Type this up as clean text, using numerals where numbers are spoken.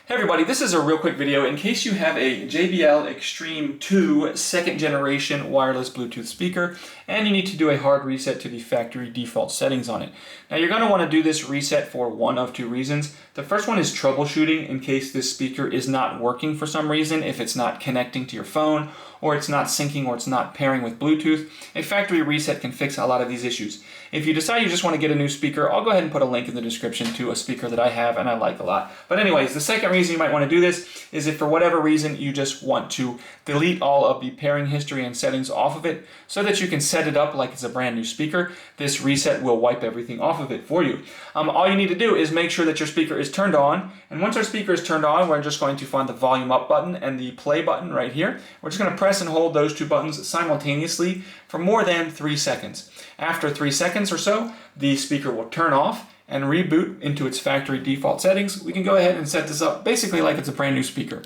Hey everybody, this is a real quick video in case you have a JBL Xtreme 2 second generation wireless Bluetooth speaker and you need to do a hard reset to the factory default settings on it. Now you're going to want to do this reset for one of two reasons. The first one is troubleshooting in case this speaker is not working for some reason, if it's not connecting to your phone or it's not syncing or it's not pairing with Bluetooth. A factory reset can fix a lot of these issues. If you decide you just want to get a new speaker, I'll go ahead and put a link in the description to a speaker that I have and I like a lot. But anyways, the second reason you might want to do this is if for whatever reason you just want to delete all of the pairing history and settings off of it so that you can set it up like it's a brand new speaker. This reset will wipe everything off of it for you. All you need to do is make sure that your speaker is turned on, and once our speaker is turned on, we're just going to find the volume up button and the play button right here. We're just going to press and hold those two buttons simultaneously for more than 3 seconds. After 3 seconds or so, the speaker will turn off and reboot into its factory default settings. We can go ahead and set this up basically like it's a brand new speaker.